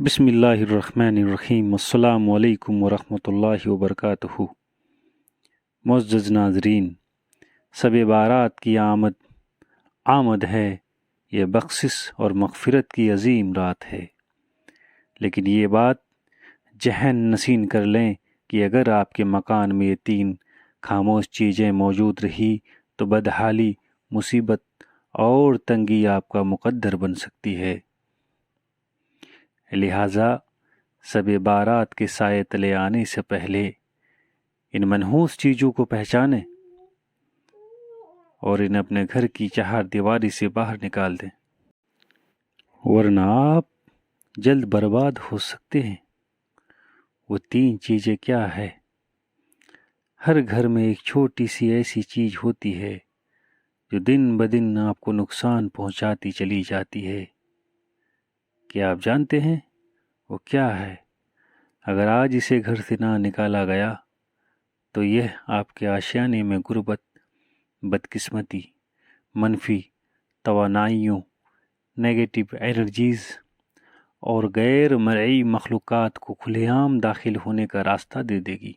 بسم اللہ الرحمن الرحیم۔ السلام علیکم ورحمۃ اللہ وبرکاتہ۔ معزز ناظرین، شب بارات کی آمد ہے۔ یہ بخشش اور مغفرت کی عظیم رات ہے، لیکن یہ بات ذہن نشین کر لیں کہ اگر آپ کے مکان میں یہ تین خاموش چیزیں موجود رہی تو بدحالی، مصیبت اور تنگی آپ کا مقدر بن سکتی ہے۔ لہٰذا شب بارات کے سائے تلے آنے سے پہلے ان منحوس چیزوں کو پہچانیں اور انہیں اپنے گھر کی چہار دیواری سے باہر نکال دیں، ورنہ آپ جلد برباد ہو سکتے ہیں۔ وہ تین چیزیں کیا ہے؟ ہر گھر میں ایک چھوٹی سی ایسی چیز ہوتی ہے جو دن بدن آپ کو نقصان پہنچاتی چلی جاتی ہے۔ کیا آپ جانتے ہیں وہ کیا ہے؟ اگر آج اسے گھر سے نہ نکالا گیا تو یہ آپ کے آشیانے میں غربت، بدقسمتی، منفی توانائیوں، نیگیٹو انرجیز اور غیر مرئی مخلوقات کو کھلے عام داخل ہونے کا راستہ دے دے گی۔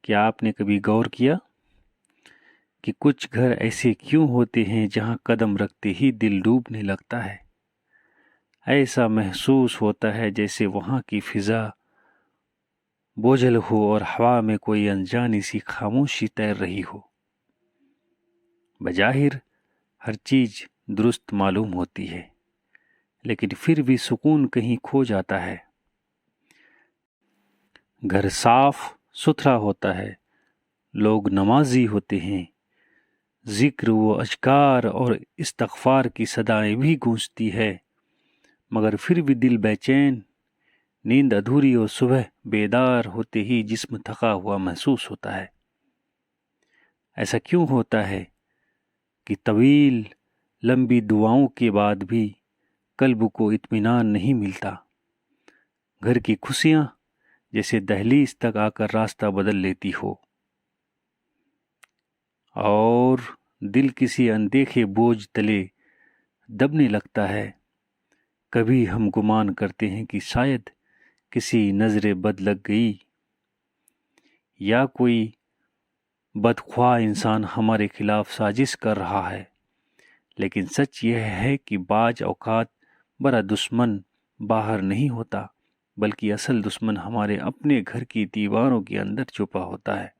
کیا آپ نے کبھی غور کیا کہ کچھ گھر ایسے کیوں ہوتے ہیں جہاں قدم رکھتے ہی دل ڈوبنے لگتا ہے؟ ایسا محسوس ہوتا ہے جیسے وہاں کی فضا بوجھل ہو اور ہوا میں کوئی انجانی سی خاموشی تیر رہی ہو۔ بظاہر ہر چیز درست معلوم ہوتی ہے، لیکن پھر بھی سکون کہیں کھو جاتا ہے۔ گھر صاف ستھرا ہوتا ہے، لوگ نمازی ہوتے ہیں، ذکر و اذکار اور استغفار کی صدائیں بھی گونجتی ہے، مگر پھر بھی دل بے چین، نیند ادھوری اور صبح بیدار ہوتے ہی جسم تھکا ہوا محسوس ہوتا ہے۔ ایسا کیوں ہوتا ہے کہ طویل لمبی دعاؤں کے بعد بھی قلب کو اطمینان نہیں ملتا؟ گھر کی خوشیاں جیسے دہلیز تک آ کر راستہ بدل لیتی ہو اور دل کسی اندیکھے بوجھ تلے دبنے لگتا ہے۔ کبھی ہم گمان کرتے ہیں کہ شاید کسی نظر بد لگ گئی یا کوئی بدخواہ انسان ہمارے خلاف سازش کر رہا ہے، لیکن سچ یہ ہے کہ بعض اوقات بڑا دشمن باہر نہیں ہوتا، بلکہ اصل دشمن ہمارے اپنے گھر کی دیواروں کے اندر چھپا ہوتا ہے،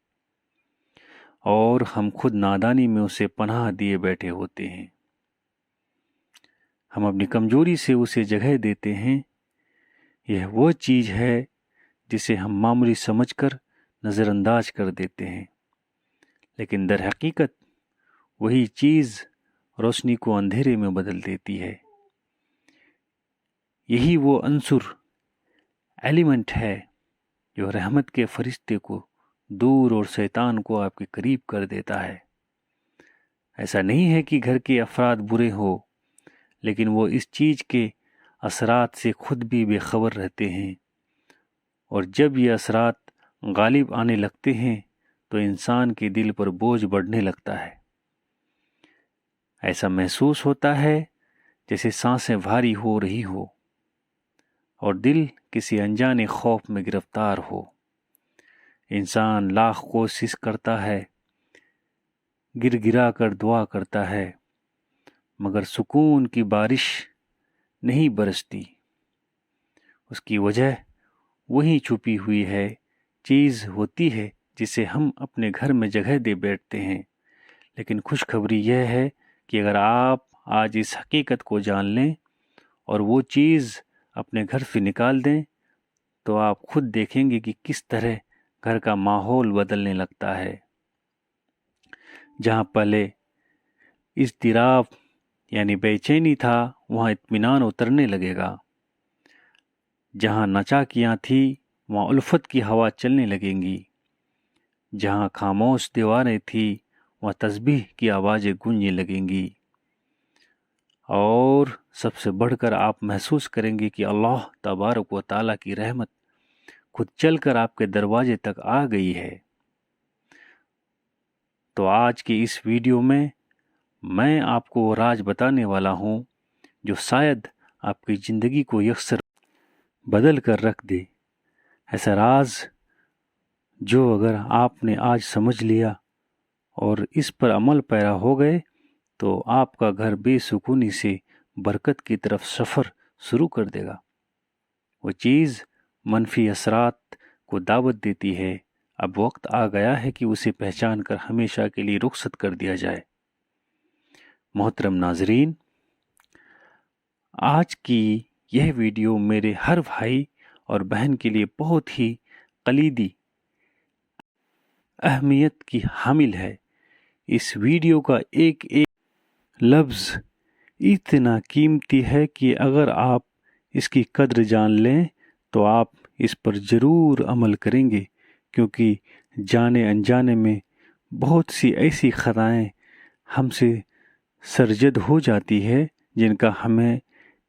اور ہم خود نادانی میں اسے پناہ دیے بیٹھے ہوتے ہیں۔ ہم اپنی کمزوری سے اسے جگہ دیتے ہیں۔ یہ وہ چیز ہے جسے ہم معمولی سمجھ کر نظر انداز کر دیتے ہیں، لیکن در حقیقت وہی چیز روشنی کو اندھیرے میں بدل دیتی ہے۔ یہی وہ عنصر، ایلیمنٹ ہے جو رحمت کے فرشتے کو دور اور شیطان کو آپ کے قریب کر دیتا ہے۔ ایسا نہیں ہے کہ گھر کے افراد برے ہو، لیکن وہ اس چیز کے اثرات سے خود بھی بے خبر رہتے ہیں، اور جب یہ اثرات غالب آنے لگتے ہیں تو انسان کے دل پر بوجھ بڑھنے لگتا ہے۔ ایسا محسوس ہوتا ہے جیسے سانسیں بھاری ہو رہی ہو اور دل کسی انجانے خوف میں گرفتار ہو۔ انسان لاکھ کوشش کرتا ہے، گر گرا کر دعا کرتا ہے، مگر سکون کی بارش نہیں برستی۔ اس کی وجہ وہی چھپی ہوئی ہے، چیز ہوتی ہے جسے ہم اپنے گھر میں جگہ دے بیٹھتے ہیں۔ لیکن خوشخبری یہ ہے کہ اگر آپ آج اس حقیقت کو جان لیں اور وہ چیز اپنے گھر سے نکال دیں تو آپ خود دیکھیں گے کہ کس طرح گھر کا ماحول بدلنے لگتا ہے۔ جہاں پہلے اضطراب یعنی بے چینی تھا، وہاں اطمینان اترنے لگے گا۔ جہاں نچاکیاں تھی، وہاں الفت کی ہوا چلنے لگیں گی۔ جہاں خاموش دیواریں تھیں، وہاں تسبیح کی آوازیں گونجنے لگیں گی، اور سب سے بڑھ کر آپ محسوس کریں گے کہ اللہ تبارک و تعالیٰ کی رحمت خود چل کر آپ کے دروازے تک آ گئی ہے۔ تو آج کی اس ویڈیو میں آپ کو وہ راز بتانے والا ہوں جو شاید آپ کی زندگی کو یکسر بدل کر رکھ دے۔ ایسا راز جو اگر آپ نے آج سمجھ لیا اور اس پر عمل پیرا ہو گئے تو آپ کا گھر بے سکونی سے برکت کی طرف سفر شروع کر دے گا۔ وہ چیز منفی اثرات کو دعوت دیتی ہے، اب وقت آ گیا ہے کہ اسے پہچان کر ہمیشہ کے لیے رخصت کر دیا جائے۔ محترم ناظرین، آج کی یہ ویڈیو میرے ہر بھائی اور بہن کے لیے بہت ہی کلیدی اہمیت کی حامل ہے۔ اس ویڈیو کا ایک ایک لفظ اتنا قیمتی ہے کہ اگر آپ اس کی قدر جان لیں تو آپ اس پر ضرور عمل کریں گے، کیونکہ جانے انجانے میں بہت سی ایسی خطائیں ہم سے سرزد ہو جاتی ہے جن کا ہمیں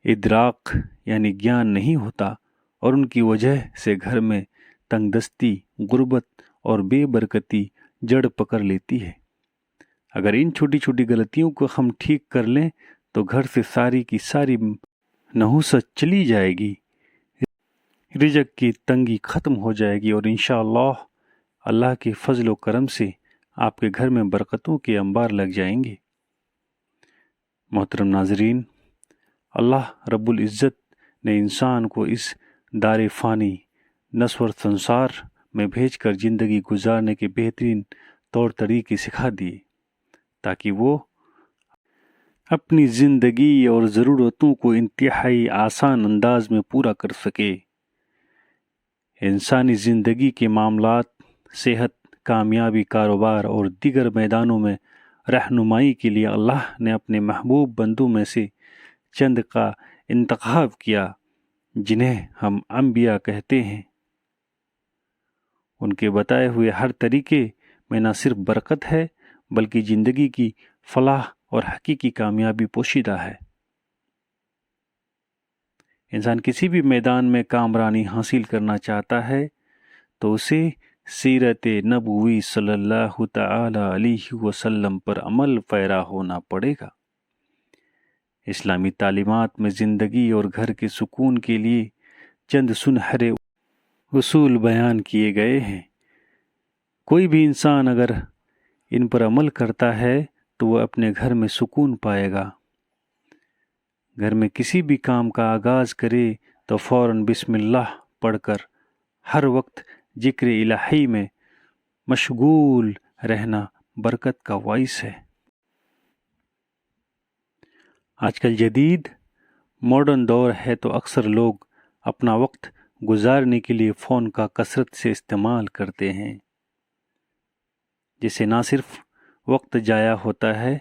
ادراک یعنی گیان نہیں ہوتا، اور ان کی وجہ سے گھر میں تنگ دستی، غربت اور بے برکتی جڑ پکڑ لیتی ہے۔ اگر ان چھوٹی چھوٹی غلطیوں کو ہم ٹھیک کر لیں تو گھر سے ساری کی ساری نحوست چلی جائے گی، رزق کی تنگی ختم ہو جائے گی، اور انشاءاللہ اللہ کے فضل و کرم سے آپ کے گھر میں برکتوں کے انبار لگ جائیں گے۔ محترم ناظرین، اللہ رب العزت نے انسان کو اس دار فانی نسور سنسار میں بھیج کر زندگی گزارنے کے بہترین طور طریقے سکھا دیے تاکہ وہ اپنی زندگی اور ضرورتوں کو انتہائی آسان انداز میں پورا کر سکے۔ انسانی زندگی کے معاملات، صحت، کامیابی، کاروبار اور دیگر میدانوں میں رہنمائی کے لیے اللہ نے اپنے محبوب بندوں میں سے چند کا انتخاب کیا جنہیں ہم انبیاء کہتے ہیں۔ ان کے بتائے ہوئے ہر طریقے میں نہ صرف برکت ہے بلکہ زندگی کی فلاح اور حقیقی کامیابی پوشیدہ ہے۔ انسان کسی بھی میدان میں کامرانی حاصل کرنا چاہتا ہے تو اسے سیرت نبوی صلی اللہ تعالی علیہ وسلم پر عمل پیرا ہونا پڑے گا۔ اسلامی تعلیمات میں زندگی اور گھر کے سکون کے لیے چند سنہرے اصول بیان کیے گئے ہیں۔ کوئی بھی انسان اگر ان پر عمل کرتا ہے تو وہ اپنے گھر میں سکون پائے گا۔ گھر میں کسی بھی کام کا آغاز کرے تو فوراً بسم اللہ پڑھ کر ہر وقت ذکر الہی میں مشغول رہنا برکت کا باعث ہے۔ آج کل جدید ماڈرن دور ہے تو اکثر لوگ اپنا وقت گزارنے کے لیے فون کا کثرت سے استعمال کرتے ہیں، جس سے نہ صرف وقت ضائع ہوتا ہے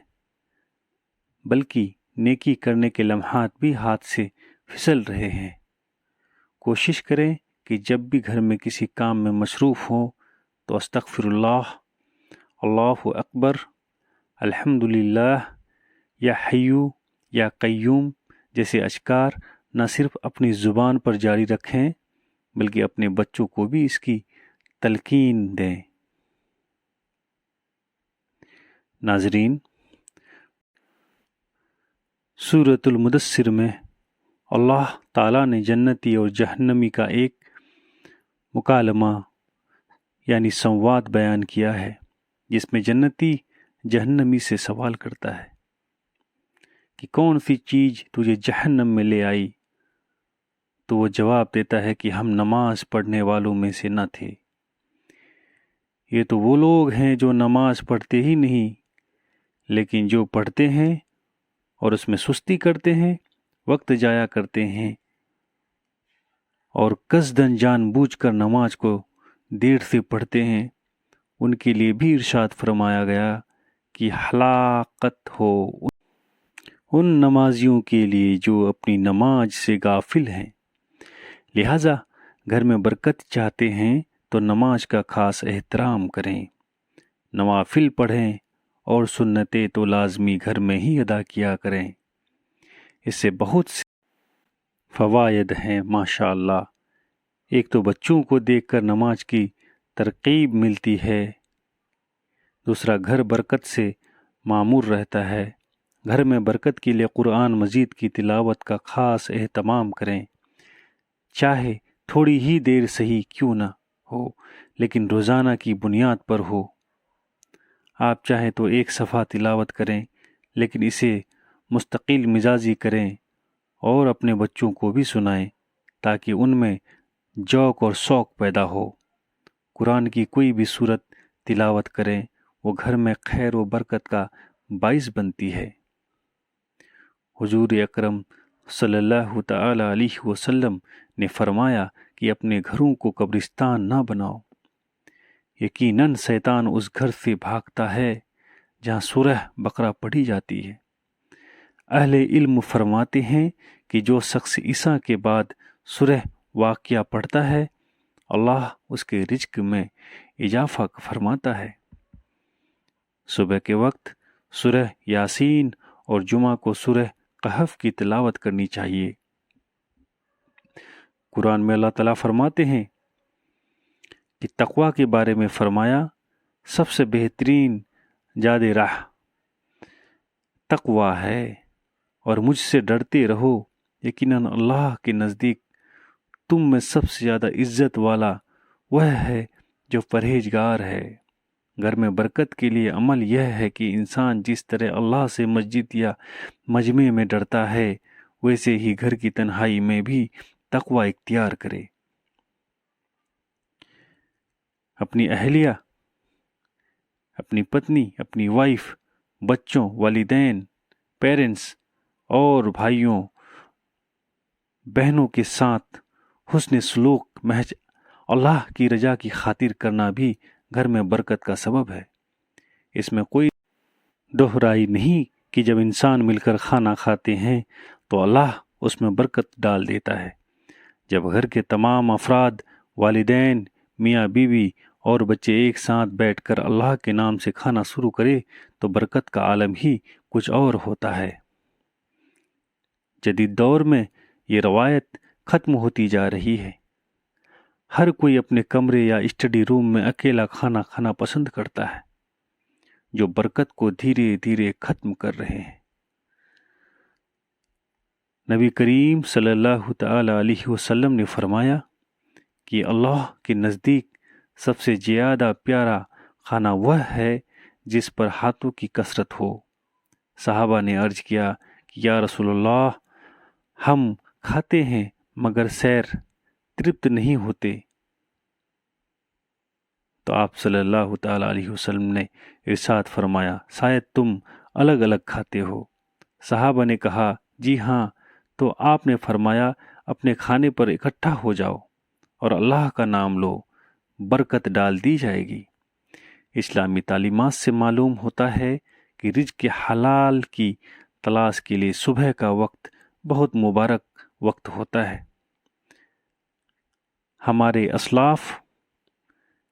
بلکہ نیکی کرنے کے لمحات بھی ہاتھ سے پھسل رہے ہیں۔ کوشش کریں کہ جب بھی گھر میں کسی کام میں مصروف ہوں تو استغفر اللہ، اللہ اکبر، الحمدللہ، یا حیو یا قیوم جیسے اذکار نہ صرف اپنی زبان پر جاری رکھیں بلکہ اپنے بچوں کو بھی اس کی تلقین دیں۔ ناظرین، سورۃ المدثر میں اللہ تعالیٰ نے جنتی اور جہنمی کا ایک مکالمہ یعنی سنواد بیان کیا ہے، جس میں جنتی جہنمی سے سوال کرتا ہے کہ کون سی چیز تجھے جہنم میں لے آئی؟ تو وہ جواب دیتا ہے کہ ہم نماز پڑھنے والوں میں سے نہ تھے۔ یہ تو وہ لوگ ہیں جو نماز پڑھتے ہی نہیں، لیکن جو پڑھتے ہیں اور اس میں سستی کرتے ہیں، وقت ضائع کرتے ہیں اور قصداً جان بوجھ کر نماز کو دیر سے پڑھتے ہیں، ان کے لیے بھی ارشاد فرمایا گیا کہ ہلاکت ہو ان نمازیوں کے لیے جو اپنی نماز سے غافل ہیں۔ لہٰذا گھر میں برکت چاہتے ہیں تو نماز کا خاص احترام کریں، نوافل پڑھیں اور سنتیں تو لازمی گھر میں ہی ادا کیا کریں۔ اس سے بہت سے فوائد ہیں ماشاءاللہ۔ ایک تو بچوں کو دیکھ کر نماز کی ترغیب ملتی ہے، دوسرا گھر برکت سے معمور رہتا ہے، گھر میں برکت کے لیے قرآن مجید کی تلاوت کا خاص اہتمام کریں، چاہے تھوڑی ہی دیر صحیح کیوں نہ ہو، لیکن روزانہ کی بنیاد پر ہو۔ آپ چاہیں تو ایک صفحہ تلاوت کریں، لیکن اسے مستقل مزاجی کریں اور اپنے بچوں کو بھی سنائیں تاکہ ان میں ذوق اور شوق پیدا ہو۔ قرآن کی کوئی بھی سورت تلاوت کریں، وہ گھر میں خیر و برکت کا باعث بنتی ہے۔ حضور اکرم صلی اللہ تعالی علیہ وسلم نے فرمایا کہ اپنے گھروں کو قبرستان نہ بناؤ، یقیناً شیطان اس گھر سے بھاگتا ہے جہاں سورہ بقرہ پڑھی جاتی ہے۔ اہل علم فرماتے ہیں کہ جو شخص عشاء کے بعد سورہ واقعہ پڑھتا ہے، اللہ اس کے رزق میں اضافہ فرماتا ہے۔ صبح کے وقت سورہ یاسین اور جمعہ کو سورہ کہف کی تلاوت کرنی چاہیے۔ قرآن میں اللہ تعالیٰ فرماتے ہیں کہ تقوی کے بارے میں فرمایا، سب سے بہترین جاد راہ تقوی ہے اور مجھ سے ڈرتے رہو، یقیناً اللہ کے نزدیک تم میں سب سے زیادہ عزت والا وہ ہے جو پرہیزگار ہے۔ گھر میں برکت کے لیے عمل یہ ہے کہ انسان جس طرح اللہ سے مسجد یا مجمع میں ڈرتا ہے، ویسے ہی گھر کی تنہائی میں بھی تقوی اختیار کرے۔ اپنی اہلیہ، اپنی پتنی، اپنی وائف، بچوں، والدین، پیرنٹس اور بھائیوں بہنوں کے ساتھ حسن سلوک محض اللہ کی رضا کی خاطر کرنا بھی گھر میں برکت کا سبب ہے۔ اس میں کوئی دہرائی نہیں کہ جب انسان مل کر کھانا کھاتے ہیں تو اللہ اس میں برکت ڈال دیتا ہے۔ جب گھر کے تمام افراد، والدین، میاں بیوی اور بچے ایک ساتھ بیٹھ کر اللہ کے نام سے کھانا شروع کرے تو برکت کا عالم ہی کچھ اور ہوتا ہے۔ جدید دور میں یہ روایت ختم ہوتی جا رہی ہے۔ ہر کوئی اپنے کمرے یا اسٹڈی روم میں اکیلا کھانا کھانا پسند کرتا ہے، جو برکت کو دھیرے دھیرے ختم کر رہے ہیں۔ نبی کریم صلی اللہ تعالی علیہ وسلم نے فرمایا کہ اللہ کے نزدیک سب سے زیادہ پیارا کھانا وہ ہے جس پر ہاتھوں کی کثرت ہو۔ صحابہ نے عرض کیا کہ یا رسول اللہ، ہم کھاتے ہیں مگر سیر ترپت نہیں ہوتے۔ تو آپ صلی اللہ تعالی علیہ وسلم نے ارشاد فرمایا، شاید تم الگ الگ کھاتے ہو۔ صحابہ نے کہا جی ہاں، تو آپ نے فرمایا اپنے کھانے پر اکٹھا ہو جاؤ اور اللہ کا نام لو، برکت ڈال دی جائے گی۔ اسلامی تعلیمات سے معلوم ہوتا ہے کہ رزق حلال کی تلاش کے لیے صبح کا وقت بہت مبارک وقت ہوتا ہے۔ ہمارے اسلاف،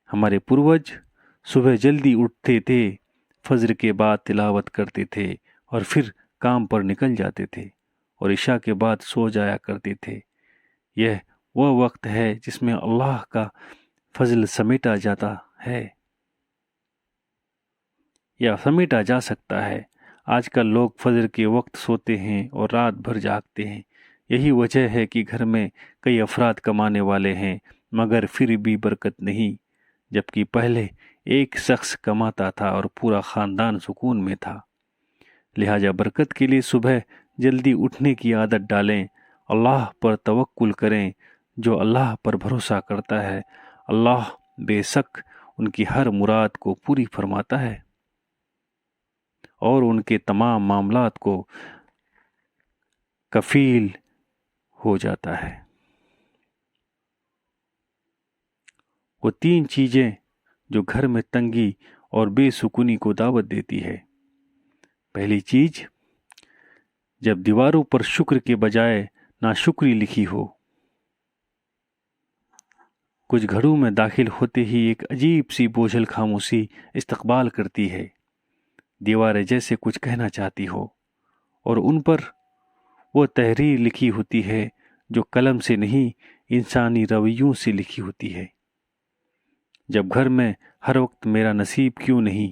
ہمارے پروج صبح جلدی اٹھتے تھے، فجر کے بعد تلاوت کرتے تھے اور پھر کام پر نکل جاتے تھے اور عشاء کے بعد سو جایا کرتے تھے۔ یہ وہ وقت ہے جس میں اللہ کا فضل سمیٹا جاتا ہے یا سمیٹا جا سکتا ہے۔ آج کل لوگ فجر کے وقت سوتے ہیں اور رات بھر جاگتے ہیں۔ یہی وجہ ہے کہ گھر میں کئی افراد کمانے والے ہیں مگر پھر بھی برکت نہیں، جبکہ پہلے ایک شخص کماتا تھا اور پورا خاندان سکون میں تھا۔ لہٰذا برکت کے لیے صبح جلدی اٹھنے کی عادت ڈالیں، اللہ پر توکل کریں۔ جو اللہ پر بھروسہ کرتا ہے، اللہ بے شک ان کی ہر مراد کو پوری فرماتا ہے اور ان کے تمام معاملات کو کفیل ہو جاتا ہے۔ وہ تین چیزیں جو گھر میں تنگی اور بے سکونی کو دعوت دیتی ہے۔ پہلی چیز، جب دیواروں پر شکر کے بجائے ناشکری لکھی ہو۔ کچھ گھروں میں داخل ہوتے ہی ایک عجیب سی بوجھل خاموشی استقبال کرتی ہے، دیواریں جیسے کچھ کہنا چاہتی ہو، اور ان پر وہ تحریر لکھی ہوتی ہے جو قلم سے نہیں انسانی رویوں سے لکھی ہوتی ہے۔ جب گھر میں ہر وقت میرا نصیب کیوں نہیں،